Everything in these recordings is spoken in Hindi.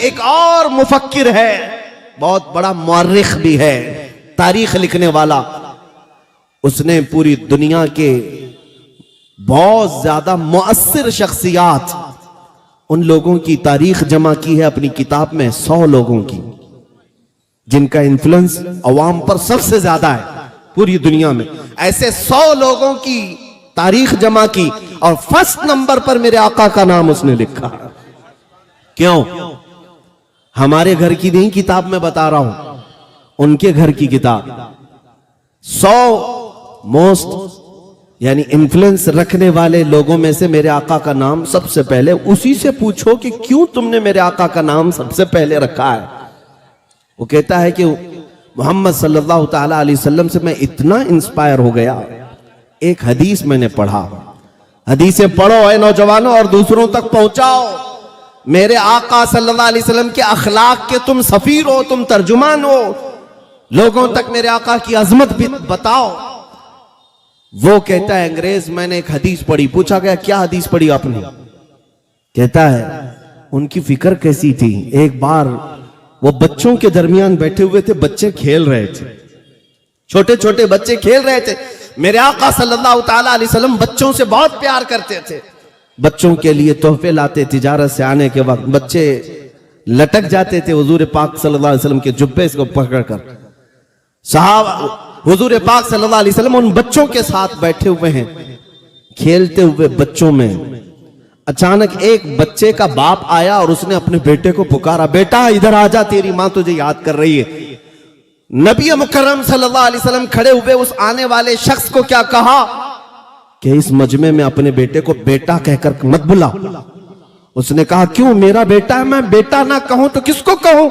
एक और मुफक्किर है, बहुत बड़ा मुअर्रिख भी है, तारीख लिखने वाला। उसने पूरी दुनिया के बहुत ज्यादा मुअस्सिर शख्सियात, उन लोगों की तारीख जमा की है अपनी किताब में, 100 लोगों की जिनका इन्फ्लुएंस अवाम पर सबसे ज्यादा है पूरी दुनिया में। ऐसे 100 लोगों की तारीख जमा की और फर्स्ट नंबर पर मेरे आका का नाम उसने लिखा। क्यों? हमारे घर की नहीं किताब में बता रहा हूं, उनके घर की किताब। 100 मोस्ट यानी इन्फ्लुएंस रखने वाले लोगों में से मेरे आका का नाम सबसे पहले। उसी से पूछो कि क्यों तुमने मेरे आका का नाम सबसे पहले रखा है। वो कहता है कि मोहम्मद सल्लल्लाहु ताला अलैहि वसल्लम से मैं इतना इंस्पायर हो गया, एक हदीस मैंने पढ़ा। हदीसें पढ़ो है नौजवानों और दूसरों तक पहुंचाओ। मेरे आका सल्लल्लाहु अलैहि वसल्लम के अखलाक के तुम सफीर हो, तुम तर्जुमान हो, लोगों तक मेरे आका की अजमत भी बताओ। वो कहता है अंग्रेज, मैंने एक हदीस पढ़ी। पूछा गया क्या हदीस पढ़ी आपने? कहता है उनकी फिक्र कैसी थी। एक बार वो बच्चों के दरमियान बैठे हुए थे, बच्चे खेल रहे थे, छोटे छोटे बच्चे खेल रहे थे। मेरे आका सल्लल्लाहु ताला अलैहि वसल्लम बच्चों से बहुत प्यार करते थे, बच्चों के लिए तोहफे लाते। तिजारत से आने के वक्त बच्चे लटक जाते थे हुजूर पाक सल्लल्लाहु अलैहि वसल्लम के जुब्बे को पकड़कर। साहब हुजूर पाक सल्लल्लाहु अलैहि वसल्लम उन बच्चों के साथ बैठे हुए हैं, खेलते हुए बच्चों में अचानक एक बच्चे का बाप आया और उसने अपने बेटे को पुकारा, बेटा इधर आजा, तेरी मां तुझे याद कर रही है। नबी मुकर्रम सल्लल्लाहु अलैहि वसल्लम खड़े हुए उस आने वाले शख्स को क्या कहा कि इस मजमे में अपने बेटे को बेटा कहकर मत बुला। उसने कहा क्यों? मेरा बेटा है, मैं बेटा ना कहूं तो किसको कहूं?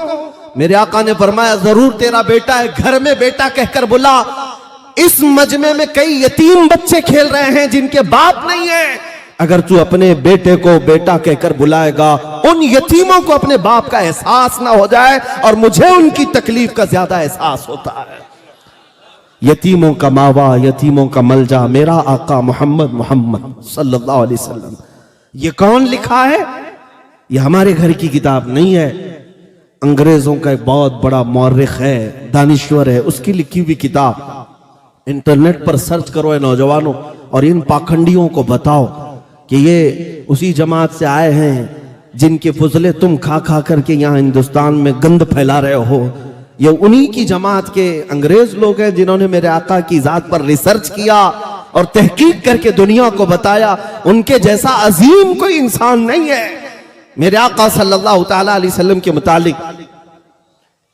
मेरे आका ने फरमाया जरूर तेरा बेटा है, घर में बेटा कहकर बुला। इस मजमे में कई यतीम बच्चे खेल रहे हैं जिनके बाप नहीं है। अगर तू अपने बेटे को बेटा कहकर बुलाएगा, उन यतीमों को अपने बाप का एहसास ना हो जाए और मुझे उनकी तकलीफ का ज्यादा एहसास होता है। यतीमों का मावा, यतीमों का मलजा मेरा आका मोहम्मद सल्लल्लाहु अलैहि वसल्लम। ये कौन लिखा है? ये हमारे घर की किताब नहीं है, अंग्रेजों का एक बहुत बड़ा मौर्रिख है, दानिश्वर है, उसकी लिखी हुई किताब। इंटरनेट पर सर्च करो है नौजवानों, और इन पाखंडियों को बताओ कि ये उसी जमात से आए हैं जिनके फुजले तुम खा खा करके यहाँ हिंदुस्तान में गंद फैला रहे हो। ये उन्हीं की जमात के अंग्रेज लोग हैं जिन्होंने मेरे आका की जात पर रिसर्च किया और तहकीक करके दुनिया को बताया उनके जैसा अजीम कोई इंसान नहीं है। मेरे आका सल्लल्लाहु ताला अलैहि वसल्लम के मुतालिक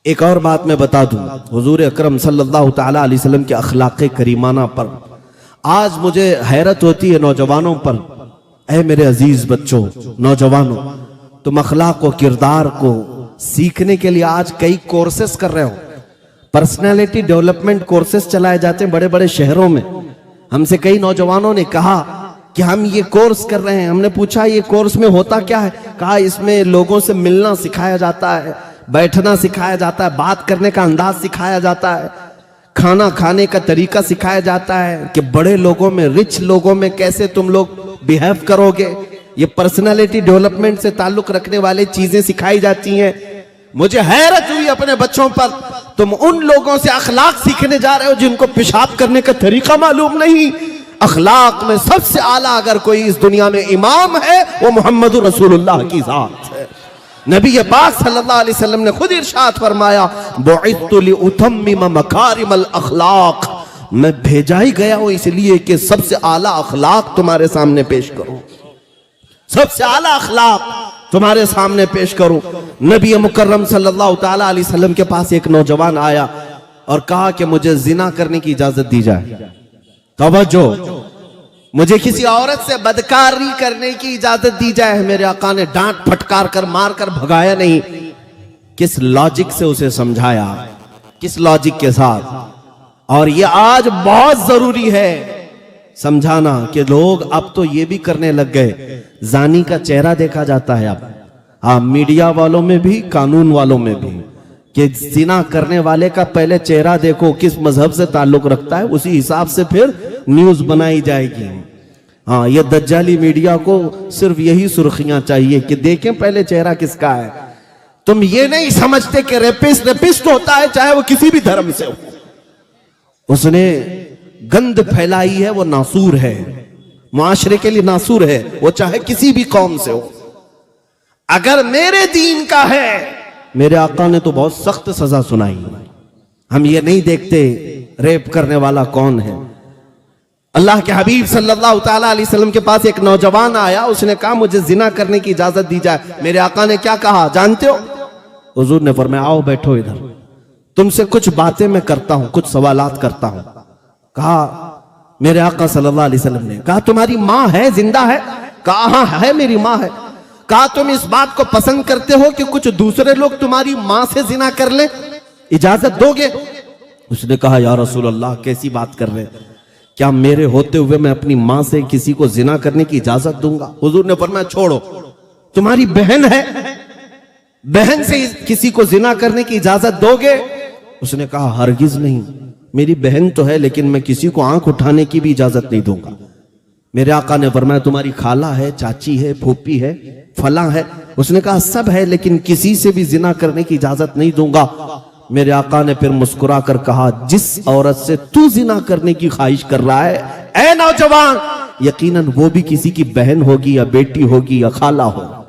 एक और बात मैं बता दूं, हुजूर अकरम सल्लल्लाहु ताला अलैहि वसल्लम के अखलाक़े करीमाना पर आज मुझे हैरत होती है नौजवानों पर। ऐ मेरे अजीज बच्चों, नौजवानों, तुम अखलाक और किरदार को सीखने के लिए आज कई कोर्सेस कर रहे हो। पर्सनालिटी डेवलपमेंट कोर्सेस चलाए जाते हैं बड़े बड़े शहरों में। हमसे कई नौजवानों ने कहा कि हम ये कोर्स कर रहे हैं। हमने पूछा ये कोर्स में होता क्या है? कहा इसमें लोगों से मिलना सिखाया जाता है, बैठना सिखाया जाता है, बात करने का अंदाज सिखाया जाता है, खाना खाने का तरीका सिखाया जाता है कि बड़े लोगों में, रिच लोगों में कैसे तुम लोग बिहेव करोगे। ये पर्सनालिटी डेवलपमेंट से ताल्लुक रखने वाली चीजें सिखाई जाती हैं। मुझे हैरत हुई अपने बच्चों पर, तुम उन लोगों से अखलाक सीखने जा रहे हो जिनको पेशाब करने का तरीका मालूम नहीं। अखलाक में सबसे आला अगर कोई इस दुनिया में इमाम है वो मोहम्मद रसूलुल्लाह की जात है। नबी पाक सल्लल्लाहु अलैहि वसल्लम ने खुद इरशाद फरमाया, बुइतु लिउतम्मिम मकारिमल अखलाक, मैं भेजा ही गया हूं इसलिए कि सबसे आला अखलाक तुम्हारे सामने पेश करूं, सबसे आला अखलाक तुम्हारे सामने पेश करूं। नबी मुकर्रम सल्लल्लाहु ताला अलैहि वसल्लम के पास एक नौजवान आया और कहा कि मुझे जिना करने की इजाजत दी जाए। तवज्जो, मुझे किसी औरत से बदकारी करने की इजाजत दी जाए। मेरे आका ने डांट फटकार कर मार कर भगाया नहीं। किस लॉजिक से उसे समझाया, किस लॉजिक के साथ। और ये आज बहुत जरूरी है समझाना कि लोग अब तो ये भी करने लग गए, जानी का चेहरा देखा जाता है अब। हाँ, मीडिया वालों में भी, कानून वालों में भी, कि जिना करने वाले का पहले चेहरा देखो, किस मजहब से ताल्लुक रखता है, उसी हिसाब से फिर न्यूज बनाई जाएगी। हाँ, ये दज्जाली मीडिया को सिर्फ यही सुर्खियां चाहिए कि देखें पहले चेहरा किसका है। तुम ये नहीं समझते कि रेपिस्ट रेपिस्ट होता है चाहे वो किसी भी धर्म से हो। उसने गंद फैलाई है, वो नासूर है, मुआशरे के लिए नासूर है, वो चाहे किसी भी कौम से हो। अगर मेरे दीन का है, मेरे आका ने तो बहुत सख्त सजा सुनाई। हम ये नहीं देखते रेप करने वाला कौन है। अल्लाह के हबीब सल्लल्लाहु ताला अलैहि वसल्लम के पास एक नौजवान आया, उसने कहा मुझे जिना करने की इजाजत दी जाए। मेरे आका ने क्या कहा जानते हो? हुजूर ने फरमाया आओ बैठो इधर, तुमसे कुछ बातें मैं करता हूं, कुछ सवालात करता हूं। कहा मेरे आका सल्लल्लाहु अलैहि वसल्लम ने कहा तुम्हारी माँ है, जिंदा है? कहा हाँ है, मेरी माँ है। कहा तुम इस बात को पसंद करते हो कि कुछ दूसरे लोग तुम्हारी माँ से जिना कर ले, इजाजत दोगे? उसने कहा या रसूल अल्लाह कैसी बात कर रहे हैं, क्या मेरे होते हुए मैं अपनी माँ से किसी को जिना करने की इजाजत दूंगा? हुजूर ने फरमाया छोड़ो, तुम्हारी बहन है, बहन से किसी को जिना करने की इजाजत दोगे? उसने कहा हरगिज नहीं, मेरी बहन तो है लेकिन मैं किसी को आंख उठाने की भी इजाजत नहीं दूंगा। मेरे आका ने फरमाया तुम्हारी खाला है, चाची है, फूफी है, फला है? उसने कहा सब है लेकिन किसी से भी जिना करने की इजाजत नहीं दूंगा। मेरे आका ने फिर मुस्कुरा कर कहा जिस औरत से तू जिना करने की ख्वाहिश कर रहा है ऐ नौजवान, यकीनन वो भी किसी की बहन होगी या बेटी होगी या खाला होगी।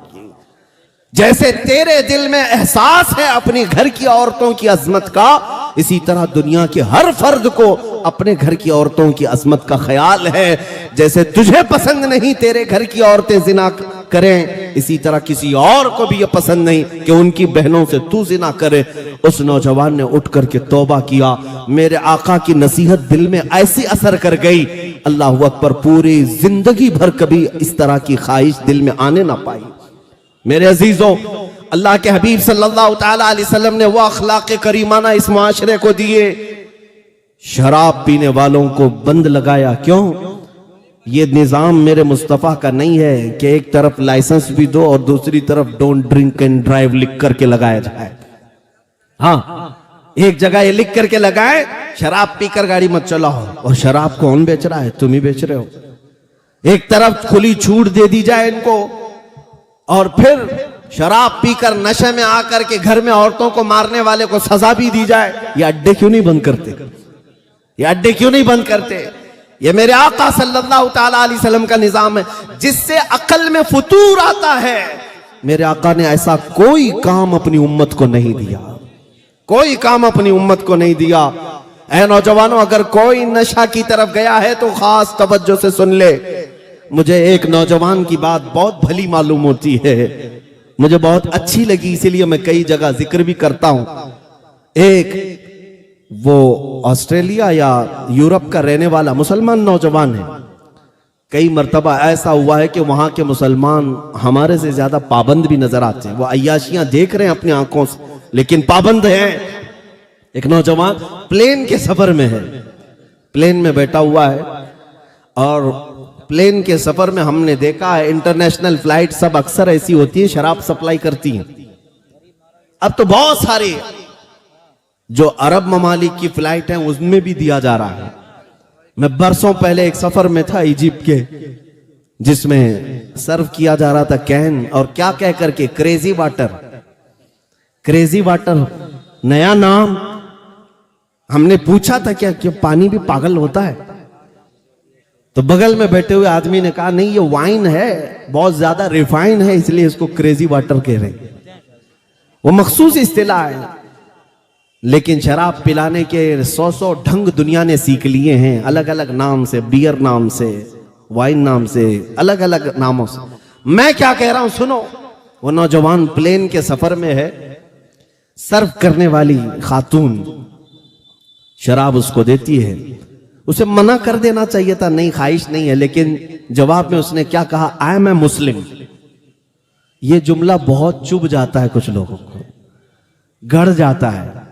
जैसे तेरे दिल में एहसास है अपने घर की औरतों की अजमत का, इसी तरह दुनिया के हर फर्द को अपने घर की औरतों की अजमत का ख्याल है। जैसे तुझे पसंद नहीं तेरे घर की औरतें जिना करें, इसी तरह किसी और को भी ये पसंद नहीं कि उनकी बहनों से तू जिना करे। उस नौजवान ने उठ करके तौबा किया। मेरे आका की नसीहत दिल में ऐसी असर कर गई, अल्लाह अकबर, पूरी जिंदगी भर कभी इस तरह की ख्वाहिश दिल में आने ना पाई। मेरे अजीजों, अल्लाह के हबीब सल्लल्लाहु ताला अलैहि वसल्लम ने वो अखलाक करीमाना इस मुआशरे को दिए। शराब पीने वालों को बंद लगाया। क्यों? ये निजाम मेरे मुस्तफा का नहीं है कि एक तरफ लाइसेंस भी दो और दूसरी तरफ डोंट ड्रिंक एंड ड्राइव लिख करके लगाया जाए। हाँ, एक जगह ये लिख करके लगाए शराब पीकर गाड़ी मत चलाओ, और शराब कौन बेच रहा है? तुम ही बेच रहे हो। एक तरफ खुली छूट दे दी जाए इनको, और फिर शराब पीकर नशे में आकर के घर में औरतों को मारने वाले को सजा भी दी जाए। ये अड्डे क्यों नहीं बंद करते? ये अड्डे क्यों नहीं बंद करते? ये मेरे आका सल्लल्लाहु ताला अलैहि वसल्लम का निजाम है जिससे अकल में फुतूर आता है। मेरे आका ने ऐसा कोई काम अपनी उम्मत को नहीं दिया, कोई काम अपनी उम्मत को नहीं दिया। ऐ नौजवानों, अगर कोई नशा की तरफ गया है तो खास तवज्जो से सुन ले। मुझे एक नौजवान की बात बहुत भली मालूम होती है, मुझे बहुत अच्छी लगी, इसीलिए मैं कई जगह जिक्र भी करता हूं। एक वो ऑस्ट्रेलिया या यूरोप का रहने वाला मुसलमान नौजवान है। कई मर्तबा ऐसा हुआ है कि वहां के मुसलमान हमारे से ज्यादा पाबंद भी नजर आते हैं। वो अय्याशियां देख रहे हैं अपनी आंखों से लेकिन पाबंद हैं। एक नौजवान प्लेन के सफर में है, प्लेन में बैठा हुआ है, और प्लेन के सफर में हमने देखा है इंटरनेशनल फ्लाइट सब अक्सर ऐसी होती है, शराब सप्लाई करती हैं। अब तो बहुत सारी जो अरब ममालिक की फ्लाइट हैं उसमें भी दिया जा रहा है। मैं बरसों पहले एक सफर में था इजिप्ट के, जिसमें सर्व किया जा रहा था कैन, और क्या कह करके क्रेजी वाटर, क्रेजी वाटर नया नाम। हमने पूछा था क्या पानी भी पागल होता है? तो बगल में बैठे हुए आदमी ने कहा नहीं, ये वाइन है, बहुत ज्यादा रिफाइंड है, इसलिए इसको क्रेजी वाटर कह रहे हैं। वो मखसूस इस्तिलाह है, लेकिन शराब पिलाने के 100 ढंग दुनिया ने सीख लिए हैं, अलग अलग नाम से, बियर नाम से, वाइन नाम से, अलग अलग नामों से। मैं क्या कह रहा हूं सुनो। वो नौजवान प्लेन के सफर में है, सर्व करने वाली खातून शराब उसको देती है। उसे मना कर देना चाहिए था, नहीं ख्वाहिश नहीं है, लेकिन जवाब में उसने क्या कहा, आई एम ए मुस्लिम। ये जुमला बहुत चुभ जाता है कुछ लोगों को, गड़ जाता है।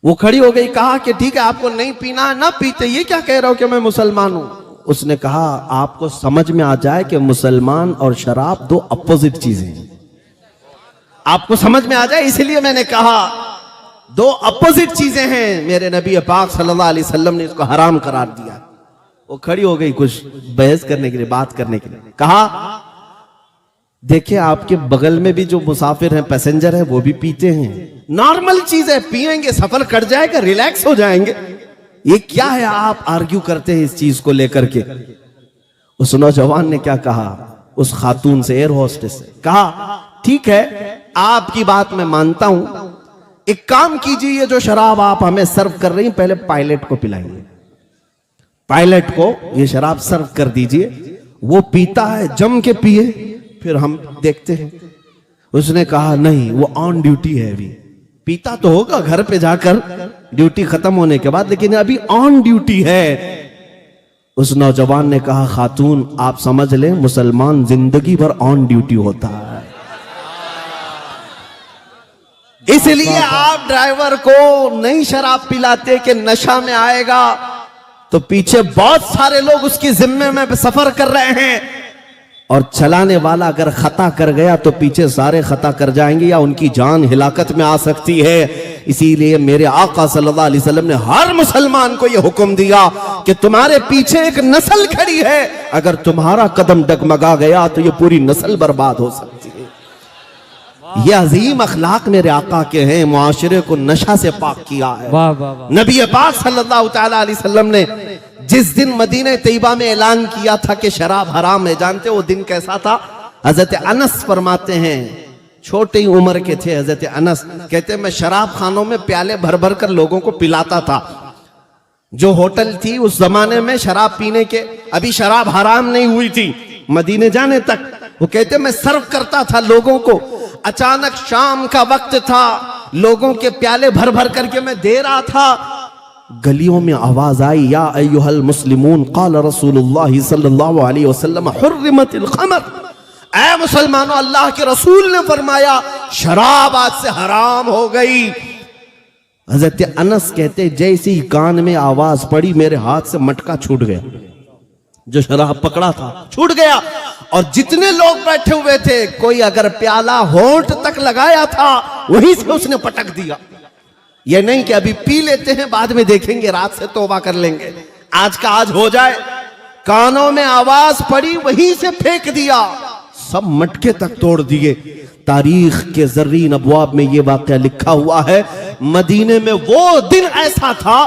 वो खड़ी हो गई, कहा कि ठीक है आपको नहीं पीना ना पीते, ये क्या कह रहे हो कि मैं मुसलमान हूं। उसने कहा आपको समझ में आ जाए कि मुसलमान और शराब दो अपोजिट चीजें हैं, आपको समझ में आ जाए, इसलिए मैंने कहा दो अपोजिट चीजें हैं। मेरे नबी पाक सल्लल्लाहु अलैहि वसल्लम ने इसको हराम करार दिया। वो खड़ी हो गई कुछ बहस करने के लिए, बात करने के लिए। कहा देखिए आपके बगल में भी जो मुसाफिर हैं, पैसेंजर हैं, वो भी पीते हैं। नॉर्मल चीज है, पिएंगे, सफर कट जाएगा, रिलैक्स हो जाएंगे। ये क्या है, आप आर्ग्यू करते हैं इस चीज को लेकर के। उस नौजवान ने क्या कहा, उस खातून से, एयर होस्टेस से कहा, ठीक है आपकी बात मैं मानता हूं, एक काम कीजिए, ये जो शराब आप हमें सर्व कर रही हैं, पहले पायलट को पिलाइए, पायलट को ये शराब सर्व कर दीजिए, वो पीता है, जम के पिए, फिर हम देखते हैं। उसने कहा नहीं, वो ऑन ड्यूटी है, अभी पीता तो होगा घर पे जाकर ड्यूटी खत्म होने के बाद, लेकिन अभी ऑन ड्यूटी है। उस नौजवान ने कहा, खातून आप समझ लें, मुसलमान जिंदगी भर ऑन ड्यूटी होता है, इसलिए आप ड्राइवर को नहीं शराब पिलाते कि नशा में आएगा तो पीछे बहुत सारे लोग उसकी जिम्मे में सफर कर रहे हैं, और चलाने वाला अगर खता कर गया तो पीछे सारे खता कर जाएंगे या उनकी जान हिलाकत में आ सकती है। इसीलिए मेरे आका सल्लल्लाहु अलैहि वसल्लम ने हर मुसलमान को यह हुक्म दिया कि तुम्हारे पीछे एक नस्ल खड़ी है, अगर तुम्हारा कदम डगमगा गया तो यह पूरी नस्ल बर्बाद हो सकती है। ये अजीम अखलाक मेरे आका के हैं, मुआशरे को नशा से पाक किया है। वाह वाह वाह। नबी पाक सल्लल्लाहु तआला अलैहि वसल्लम ने जिस दिन मदीने तैयबा में ऐलान किया था कि शराब हराम है, जानते वो दिन कैसा था? हजरत अनस फरमाते हैं, छोटी उम्र के थे हजरत अनस, कहते मैं शराब खानों में प्याले भर भर कर लोगों को पिलाता था। जो होटल थी उस जमाने में शराब पीने के, अभी शराब हराम नहीं हुई थी मदीने जाने तक, वो कहते मैं सर्व करता था लोगों को। अचानक शाम का वक्त था, लोगों के प्याले भर भर करके मैं दे रहा था, गलियों में आवाज आई, या अय्युहल मुस्लिमून क़ाल रसूलुल्लाह सल्लल्लाहु अलैहि वसल्लम हुर्रिमतिल ख़मर, ऐ मुसलमानों अल्लाह के रसूल ने फरमाया शराब आज से हराम हो गई। हजरत अनस कहते जैसे ही कान में आवाज पड़ी मेरे हाथ से मटका छूट गया, जो शराब पकड़ा था छूट गया, और जितने लोग बैठे हुए थे कोई अगर प्याला होंठ तक लगाया था वहीं से उसने पटक दिया। ये नहीं कि अभी पी लेते हैं बाद में देखेंगे, रात से तौबा कर लेंगे, आज का आज हो जाए। कानों में आवाज पड़ी वहीं से फेंक दिया, सब मटके तक तोड़ दिए। तारीख के जर्रीन अबवाब में यह वाकया लिखा हुआ है, मदीने में वो दिन ऐसा था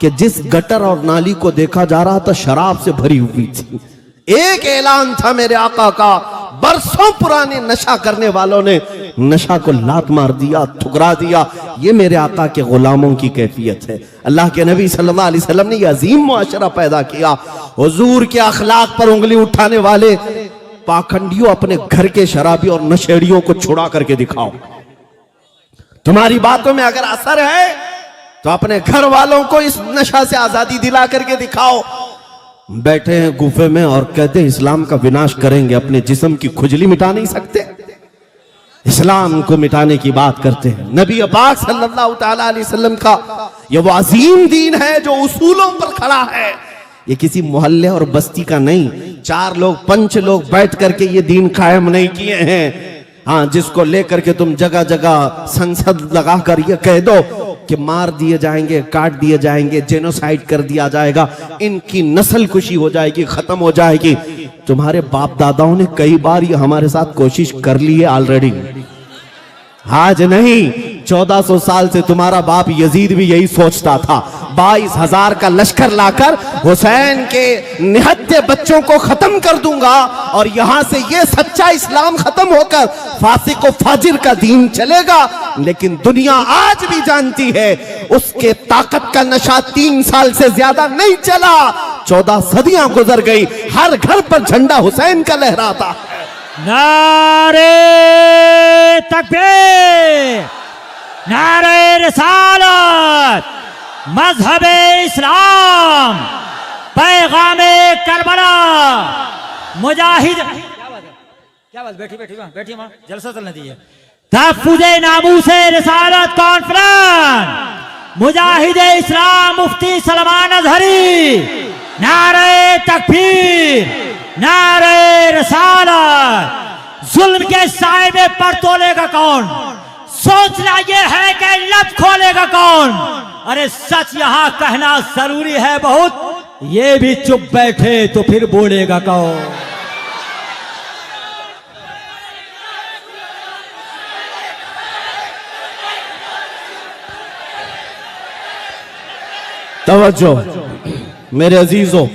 कि जिस गटर और नाली को देखा जा रहा था शराब से भरी हुई थी। एक ऐलान था मेरे आका का, बरसों पुराने नशा करने वालों ने नशा को लात मार दिया, ठुकरा दिया। ये मेरे आका के गुलामों की कैफियत है। अल्लाह के नबी सल्लल्लाहु अलैहि वसल्लम ने यह अजीम मुआशरा पैदा किया। हुजूर के अखलाक पर उंगली उठाने वाले पाखंडियों, अपने घर के शराबी और नशेड़ियों को छुड़ा करके दिखाओ। तुम्हारी बातों में अगर असर है तो अपने घर वालों को इस नशा से आजादी दिला करके दिखाओ। बैठे हैं गुफे में और कहते हैं इस्लाम का विनाश करेंगे, अपने जिस्म की खुजली मिटा नहीं सकते, इस्लाम को मिटाने की बात करते हैं। नबी पाक सल्लल्लाहु तआला अलैहि वसल्लम का ये वो अजीम दीन है जो उसूलों पर खड़ा है। ये किसी मोहल्ले और बस्ती का नहीं, 4 लोग 5 लोग बैठ करके ये दीन कायम नहीं किए हैं। हाँ, जिसको लेकर के तुम जगह जगह संसद लगाकर ये कह दो कि मार दिए जाएंगे, काट दिए जाएंगे, जेनोसाइड कर दिया जाएगा, इनकी नस्ल खुशी हो जाएगी, खत्म हो जाएगी। तुम्हारे बाप दादाओं ने कई बार ये हमारे साथ कोशिश कर ली है ऑलरेडी, आज नहीं 1400 साल से तुम्हारा बाप यजीद भी यही सोचता था। 22,000 का लश्कर लाकर हुसैन के निहत्थे बच्चों को खत्म कर दूंगा और यहां से ये सच्चा इस्लाम खत्म होकर फासिक व फाजिर का दीन चलेगा। लेकिन दुनिया आज भी जानती है उसके ताकत का नशा 3 साल से ज्यादा नहीं चला, 14 सदियां गुजर गई, हर घर पर झंडा हुसैन का लहराता। नारे तकबीर, नारे रिसालत, मजहबे इस्लाम, पैगामे करबला, मुजाहिद। क्या बात, बैठी बैठी बैठी मां, जलसा चलने दीजिए। तहफ्फुज़े नामूसे रिसालत कॉन्फ्रेंस, मुजाहिदे इस्लाम मुफ्ती सलमान अजहरी। नारे तकबीर, नारे रिसालत। जुल्म के साए में पर तोलेगा कौन? सोचना यह है कि लब खोलेगा कौन? अरे सच यहां कहना जरूरी है बहुत, ये भी चुप बैठे तो फिर बोलेगा कौन? तवज्जो मेरे अजीजों,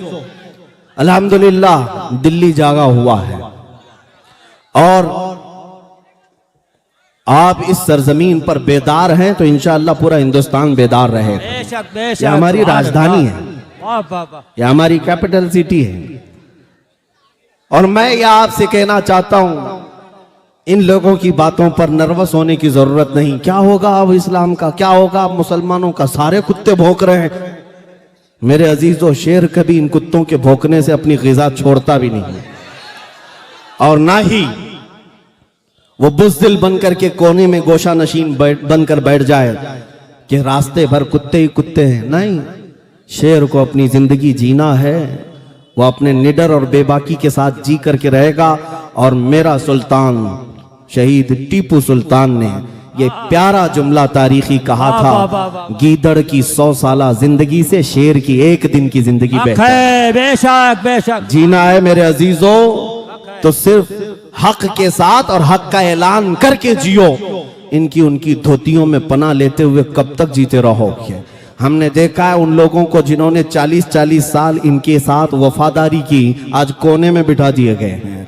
अल्हम्दुलिल्लाह दिल्ली जागा हुआ है और आप इस सरजमीन पर बेदार हैं तो इंशाअल्लाह पूरा हिंदुस्तान बेदार रहेगा। बेशक बेशक, ये हमारी राजधानी है, वाह वाह वाह, ये हमारी कैपिटल सिटी है। और मैं यह आपसे कहना चाहता हूं, इन लोगों की बातों पर नर्वस होने की जरूरत नहीं। क्या होगा अब इस्लाम का, क्या होगा अब मुसलमानों का, सारे कुत्ते भौंक रहे हैं। मेरे अजीजों, शेर कभी इन कुत्तों के भौंकने से अपनी ग़िज़ा छोड़ता भी नहीं, और ना ही वो बुज़दिल बनकर के कोने में गोशा नशीन बनकर बैठ जाए कि रास्ते भर कुत्ते ही कुत्ते हैं। नहीं, शेर को अपनी जिंदगी जीना है, वो अपने निडर और बेबाकी के साथ जी करके रहेगा। और मेरा सुल्तान शहीद टीपू सुल्तान ने ये प्यारा जुमला तारीखी कहा था, गीदड़ की 100 साला जिंदगी से शेर की एक दिन की जिंदगी बेहतर। बेशक बेशक, जीना है मेरे अजीजों तो सिर्फ हक के साथ और हक का ऐलान करके जियो। इनकी उनकी धोतियों में पनाह लेते हुए कब तक जीते रहोगे? हमने देखा है उन लोगों को जिन्होंने 40-40 साल इनके साथ वफादारी की, आज कोने में बिठा दिए गए हैं।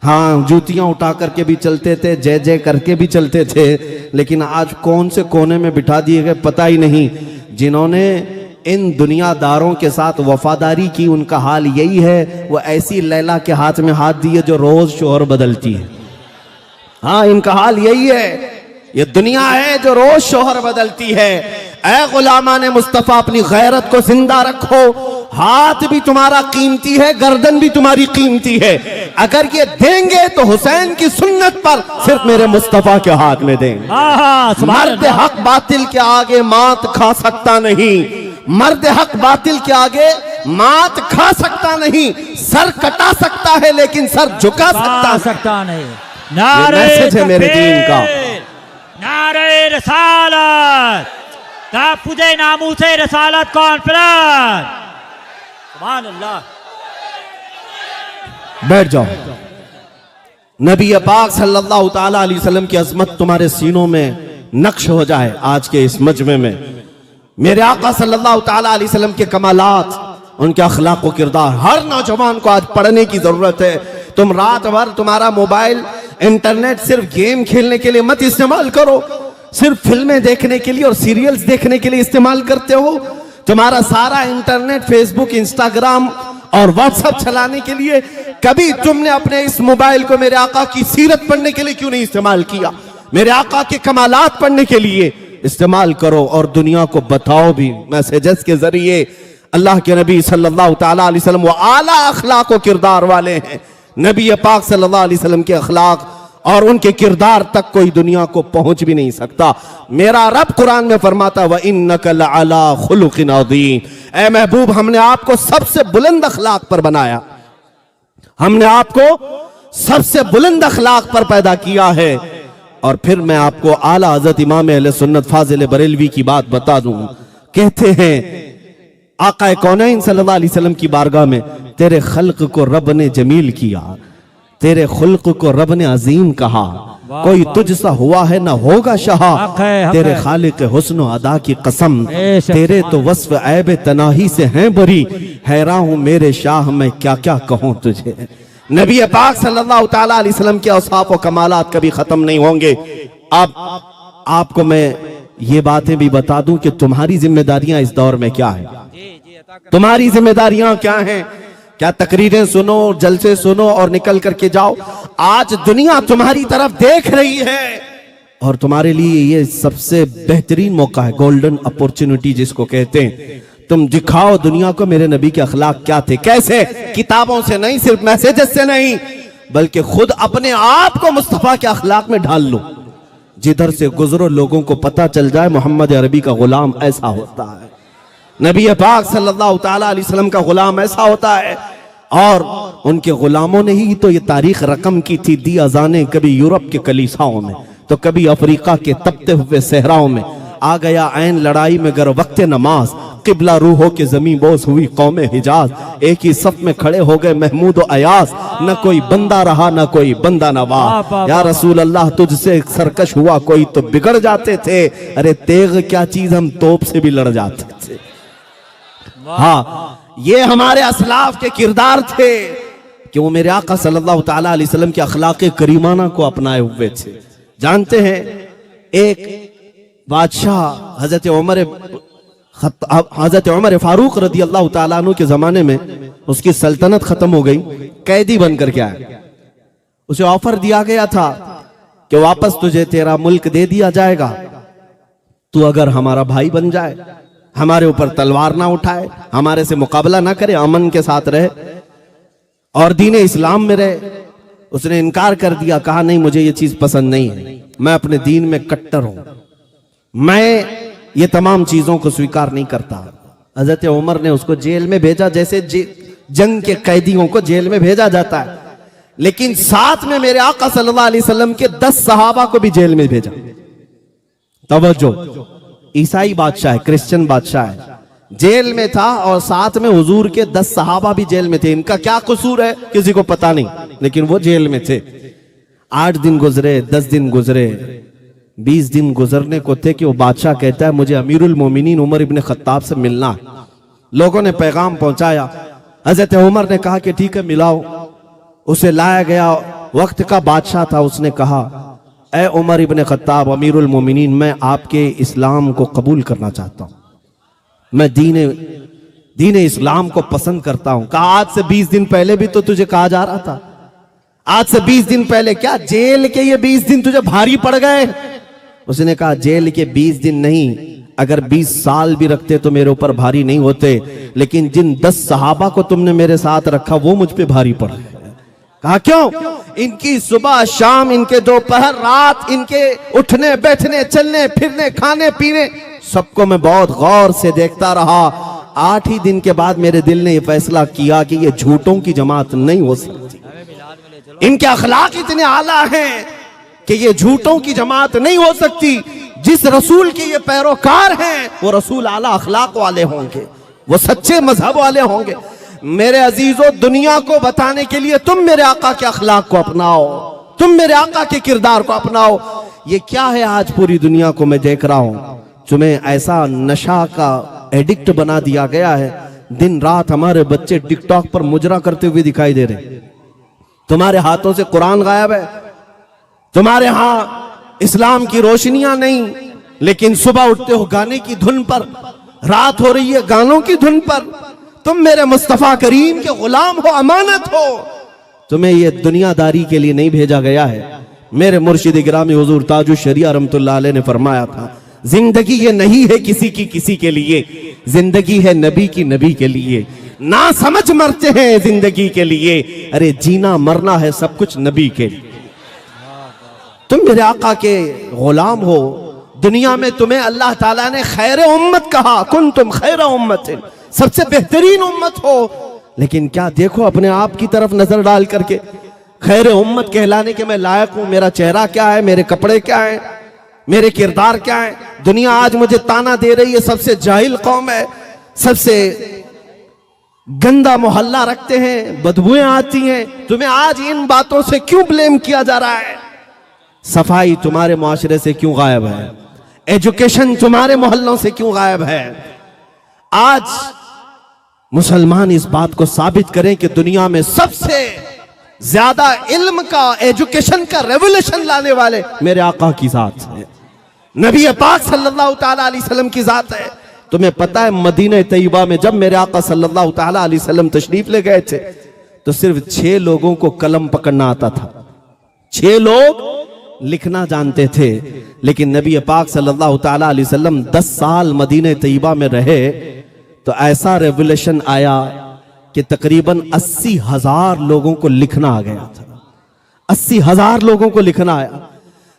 हाँ, जूतियां उठा करके भी चलते थे, जय जय करके भी चलते थे, लेकिन आज कौन से कोने में बिठा दिए गए पता ही नहीं। जिन्होंने इन दुनियादारों के साथ वफादारी की, उनका हाल यही है, वो ऐसी लैला के हाथ में हाथ दिए जो रोज शोहर बदलती है। हाँ, इनका हाल यही है, ये दुनिया है जो रोज शोहर बदलती है। ऐ गुलामाने मुस्तफा, अपनी गैरत को जिंदा रखो। हाथ भी तुम्हारा कीमती है, गर्दन भी तुम्हारी कीमती है। अगर ये देंगे तो हुसैन की सुन्नत पर सिर्फ मेरे मुस्तफा के हाथ में देंगे। मर्द हक बातिल के आगे मात खा सकता नहीं, मर्द हक बातिल के आगे मात खा सकता नहीं। सर कटा सकता है लेकिन सर झुका सकता नहीं। ये मैसेज है मेरे दीन का। नारे रसालत, तापुजे नामूसे रसालत कॉन्फ्रेंस। सुभान अल्लाह। बैठ जाओ। नबी पाक सल्लल्लाहु ताला अलैहि वसल्लम की अजमत तुम्हारे सीनों में नक्श हो जाए आज के इस मजमे में। मेरे आका सल्लल्लाहु ताला अलैहि वसल्लम के कमालात, उनके अखलाक व किरदार हर नौजवान को आज पढ़ने की जरूरत है। तुम रात भर तुम्हारा मोबाइल इंटरनेट सिर्फ गेम खेलने के लिए मत इस्तेमाल करो, सिर्फ फिल्में देखने के लिए और सीरियल्स देखने के लिए इस्तेमाल करते हो। तुम्हारा सारा इंटरनेट, फेसबुक, इंस्टाग्राम और व्हाट्सएप चलाने के लिए, कभी तुमने अपने इस मोबाइल को मेरे आका की सीरत पढ़ने के लिए क्यों नहीं इस्तेमाल किया? मेरे आका के कमालात पढ़ने के लिए इस्तेमाल करो और दुनिया को बताओ भी मैसेजेस के जरिए। अल्लाह के नबी सल्लल्लाहु ताला अलैहि वसल्लम वो आला अखलाक व किरदार वाले हैं। नबी पाक सल्लल्लाहु अलैहि वसल्लम के अखलाक और उनके किरदार तक कोई दुनिया को पहुंच भी नहीं सकता। मेरा रब कुरान में फरमाता व इन्नका लअला खुलुकिन अज़ीम। ऐ महबूब, हमने आपको सबसे बुलंद अखलाक पर बनाया, हमने आपको सबसे बुलंद अखलाक पर पैदा किया है। और फिर मैं आपको आला हज़रत इमाम अहले सुन्नत फाजिल बरेलवी की बात बता दूं। कहते हैं आका कौनैन सल्लल्लाहु अलैहि वसल्लम की बारगाह में, तेरे खल्क को रब ने जमील किया, तेरे खुल्क को रब ने अजीम कहा, कोई तुझसा हुआ है ना होगा शहा, तेरे खालिक हुस्न अदा की कसम, तेरे तो वस्फ ऐब तनाही से हैं बरी, हैरान हूं मेरे शाह मैं क्या क्या कहूं तुझे। नबी पाक सल्लल्लाहु ताला अलैहि वसल्लम के औसाफ और कमालात कभी खत्म नहीं होंगे। अब आपको मैं ये बातें भी बता दूं कि तुम्हारी जिम्मेदारियां इस दौर में क्या है। तुम्हारी जिम्मेदारियां क्या हैं? क्या तकरीरें सुनो, जलसे सुनो और निकल करके जाओ? आज दुनिया तुम्हारी तरफ देख रही है और तुम्हारे लिए ये सबसे बेहतरीन मौका है, गोल्डन अपॉर्चुनिटी जिसको कहते हैं। तुम दिखाओ दुनिया को मेरे नबी के अखलाक क्या थे, कैसे। किताबों से नहीं, सिर्फ मैसेजेस से नहीं, बल्कि खुद अपने आप को मुस्तफा के अखलाक में ढाल लो। जिधर से गुजरो लोगों को पता चल जाए मोहम्मद अरबी का गुलाम ऐसा होता है, नबी पाक सल्लल्लाहु ताला अलैहि वसल्लम का गुलाम ऐसा होता है। और उनके गुलामों ने ही तो ये तारीख रकम की थी, दी अजाने कभी यूरोप के कलीसाओं में तो कभी अफ्रीका के तपते हुए सहराओं में। आ गया ऐन लड़ाई में गर वक्त नमाज, किबला रूहों के जमी बोस हुई कौमे हिजाज। एक ही सफ में खड़े हो गए महमूद व अयास, न कोई बंदा रहा न कोई बंदा नवाज। या रसूल अल्लाह तुझसे सरकश हुआ कोई तो बिगड़ जाते थे, अरे तेग क्या चीज हम तोप से भी लड़ जाते थे। हाँ, ये हमारे असलाफ के किरदार थे कि वो मेरे आका सल्लल्लाहु ताला अलैहि वसल्लम के अखलाक करीमाना को अपनाए हुए थे। जानते हैं, एक बादशाह हजरत उमर फारूक रदी अल्लाह ताला अन्हु के जमाने में उसकी सल्तनत खत्म हो गई, कैदी बन करके आया। उसे ऑफर दिया गया था कि वापस तुझे तेरा मुल्क दे दिया जाएगा, तू अगर हमारा भाई बन जाए, हमारे ऊपर तलवार ना उठाए, हमारे से मुकाबला ना करे, अमन के साथ रहे और दीन इस्लाम में रहे। उसने इनकार कर दिया, कहा नहीं मुझे ये चीज पसंद नहीं है, मैं अपने दीन में कट्टर हूं, मैं ये तमाम चीजों को स्वीकार नहीं करता। हजरत उमर ने उसको जेल में भेजा, जैसे जंग के कैदियों को जेल में भेजा जाता है, लेकिन साथ में मेरे आका सल्लल्लाहु अलैहि वसल्लम के 10 सहाबा को भी जेल में भेजा। तवज्जो, ईसाई बादशाह है, क्रिश्चियन बादशाह है, जेल में था और साथ में हुजूर के 10 सहाबा भी जेल में थे। इनका क्या कसूर है किसी को पता नहीं, लेकिन वो जेल में थे। 8 दिन गुजरे, 10 दिन गुजरे, 20 दिन गुजरने को थे कि वो बादशाह कहता है मुझे अमीरुल मोमिनीन उमर इब्न खत्ताब से मिलना है। लोगों ने पैगाम पहुंचाया, हजरत उमर ने कहा कि ठीक है मिलाओ। उसे लाया गया, वक्त का बादशाह था। उसने कहा, ए उमर इब्न खत्ताब अमीरुल मोमिनीन, मैं आपके इस्लाम को कबूल करना चाहता हूं, मैं दीन इस्लाम को पसंद करता हूं। कहा आज से 20 दिन पहले भी तो तुझे कहा जा रहा था, आज से 20 दिन पहले क्या जेल के ये 20 दिन तुझे भारी पड़ गए? उसने कहा जेल के 20 दिन नहीं, अगर 20 साल भी रखते तो मेरे ऊपर भारी नहीं होते, लेकिन जिन 10 सहाबा को तुमने मेरे साथ रखा वो मुझ पे भारी पड़ गए। कहा क्यों? इनकी सुबह शाम, इनके दोपहर रात, इनके उठने बैठने चलने फिरने खाने पीने सबको मैं बहुत गौर से देखता रहा। 8 ही दिन के बाद मेरे दिल ने यह फैसला किया कि ये झूठों की जमात नहीं हो सकती, इनके अखलाक इतने आला हैं कि ये झूठों की जमात नहीं हो सकती। जिस रसूल के ये पैरोकार हैं वो रसूल आला अखलाक वाले होंगे, वो सच्चे मजहब वाले होंगे। मेरे अजीजों, दुनिया को बताने के लिए तुम मेरे आका के अखलाक को अपनाओ, तुम मेरे आका के किरदार को अपनाओ। ये क्या है आज पूरी दुनिया को मैं देख रहा हूं, तुम्हें ऐसा नशा का एडिक्ट बना दिया गया है। दिन रात हमारे बच्चे टिकटॉक पर मुजरा करते हुए दिखाई दे रहे। तुम्हारे हाथों से कुरान गायब है, तुम्हारे यहां इस्लाम की रोशनियां नहीं, लेकिन सुबह उठते हो गाने की धुन पर, रात हो रही है गानों की धुन पर। तुम मेरे मुस्तफा करीम के गुलाम हो, अमानत हो, तुम्हें ये दुनियादारी के लिए नहीं भेजा गया है। मेरे मुर्शिद गिरामी हुजूर ताजुश शरिया रहमतुल्लाह अलैह ने फरमाया था, जिंदगी ये नहीं है किसी की किसी के लिए, जिंदगी है नबी की नबी के लिए। ना समझ मरते हैं जिंदगी के लिए, अरे जीना मरना है सब कुछ नबी के लिए। तुम मेरे आका के गुलाम हो। दुनिया में तुम्हें अल्लाह ताला ने खैर उम्मत कहा, कुन तुम खैर उम्मत, सबसे बेहतरीन उम्मत हो। लेकिन क्या देखो अपने आप की तरफ नजर डाल करके, खैर उम्मत कहलाने के मैं लायक हूं? मेरा चेहरा क्या है, मेरे कपड़े क्या है, मेरे किरदार क्या है? दुनिया आज मुझे ताना दे रही है, सबसे जाहिल कौम है, सबसे गंदा मोहल्ला रखते हैं, बदबुएं आती हैं। तुम्हें आज इन बातों से क्यों ब्लेम किया जा रहा है? सफाई तुम्हारे मुआशरे से क्यों गायब है? एजुकेशन तुम्हारे मोहल्लों से क्यों गायब है? आज मुसलमान इस बात को साबित करें कि दुनिया में सबसे ज्यादा इल्म का, एजुकेशन का रेवोल्यूशन लाने वाले मेरे आका की जात है, नबी पाक सल्लल्लाहु ताला अलैहि वसल्लम की जात है। तुम्हें पता है मदीना तैयबा में जब मेरे आका सल्लल्लाहु ताला अलैहि वसल्लम तशरीफ ले गए थे तो सिर्फ 6 लोगों को कलम पकड़ना आता था, 6 लोग लिखना जानते थे। लेकिन नबी पाक सल्लल्लाहु ताला अलैहि वसल्लम 10 साल मदीना तैयबा में रहे तो ऐसा रेवोल्यूशन आया कि तकरीबन 80,000 लोगों को लिखना आ गया था। 80,000 लोगों को लिखना आया।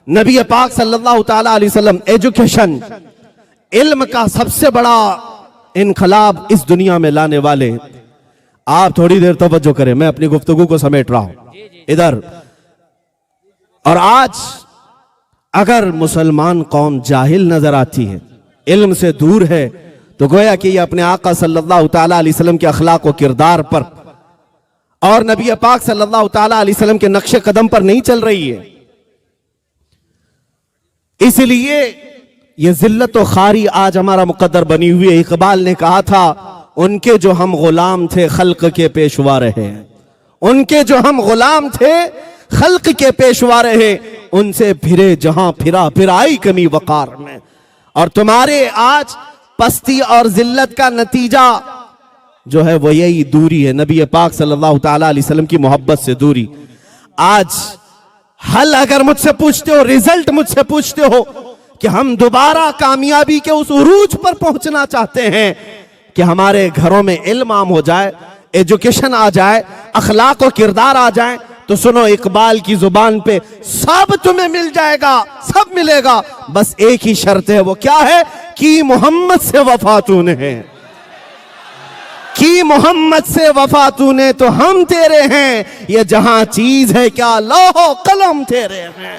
नबी पाक सल्लल्लाहु ताला अलैहि वसल्लम एजुकेशन, इल्म का सबसे बड़ा इनकलाब इस दुनिया में लाने वाले। आप थोड़ी देर तवज्जो करें, मैं अपनी गुफ्तगू को समेट रहा हूं इधर। और आज अगर मुसलमान कौम जाहिल नजर आती है, इल्म से दूर है, तो गोया कि ये अपने आका सल्लल्लाहु ताला अलैहि वसल्लम के अखलाक व किरदार पर और नबी पाक सल्लल्लाहु ताला अलैहि वसल्लम के नक्शे कदम पर नहीं चल रही है। इसलिए ये जिल्लत व खारी आज हमारा मुकद्दर बनी हुई है। इकबाल ने कहा था, उनके जो हम गुलाम थे खल्क के पेशवा रहे, उनके जो हम गुलाम थे खल्क के पेशवा रहे, उनसे फिरे जहां फिरा फिर आई कमी वकार में। और तुम्हारे आज पस्ती और जिल्लत का नतीजा जो है वो यही दूरी है नबी पाक सल्लल्लाहु ताला अलैहि वसल्लम की मोहब्बत से दूरी। आज हल अगर मुझसे पूछते हो, रिजल्ट मुझसे पूछते हो कि हम दोबारा कामयाबी के उस उरूज पर पहुंचना चाहते हैं कि हमारे घरों में इल्म आम हो जाए, एजुकेशन आ जाए, अखलाक और किरदार आ जाए, तो सुनो इकबाल की जुबान पे सब तुम्हें मिल जाएगा, सब मिलेगा, बस एक ही शर्त है। वो क्या है? कि मोहम्मद से वफा तूने है, कि मोहम्मद से वफा तूने तो हम तेरे हैं, ये जहां चीज है क्या लौहो कलम तेरे हैं।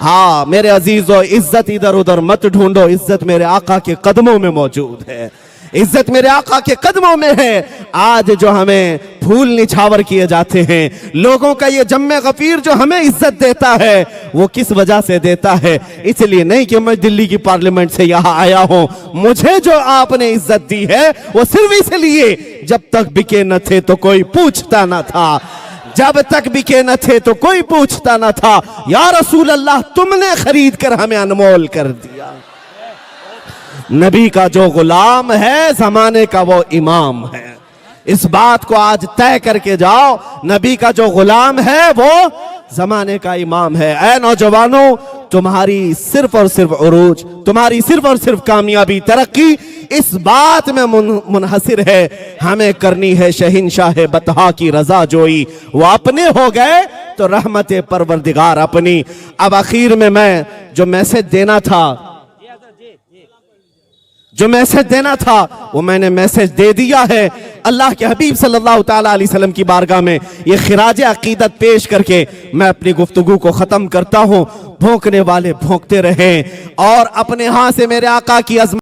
हाँ मेरे अजीजों, इज्जत इधर उधर मत ढूंढो, इज्जत मेरे आका के कदमों में मौजूद है, इज्जत मेरे आका के कदमों में है। आज जो हमें फूल निछावर किए जाते हैं, लोगों का ये जम्मे गफीर जो हमें इज्जत देता है, वो किस वजह से देता है? इसलिए नहीं कि मैं दिल्ली की पार्लियामेंट से यहां आया हूं, मुझे जो आपने इज्जत दी है वो सिर्फ इसलिए जब तक बिके न थे तो कोई पूछता न था, जब तक बिके न थे तो कोई पूछता न था। या रसूल अल्लाह, तुमने खरीद कर हमें अनमोल कर दिया। नबी का जो गुलाम है जमाने का वो इमाम है, इस बात को आज तय करके जाओ। नबी का जो गुलाम है वो जमाने का इमाम है। ऐ नौजवानों, तुम्हारी सिर्फ और सिर्फ उरूज, तुम्हारी सिर्फ और सिर्फ कामयाबी, तरक्की इस बात में मुनहसिर है, हमें करनी है शहंशाह बतहा की रजा जोई। वो अपने हो गए तो रहमत परवरदिगार अपनी। अब आखिर में मैं जो मैसेज देना था, जो मैसेज देना था वो मैंने मैसेज दे दिया है। अल्लाह के हबीब सल्लल्लाहु ताला अलैहि वसल्लम की बारगाह में ये खिराज अकीदत पेश करके मैं अपनी गुफ्तगू को खत्म करता हूं। भौंकने वाले भौंकते रहें और अपने हाथ से मेरे आका की अज़मत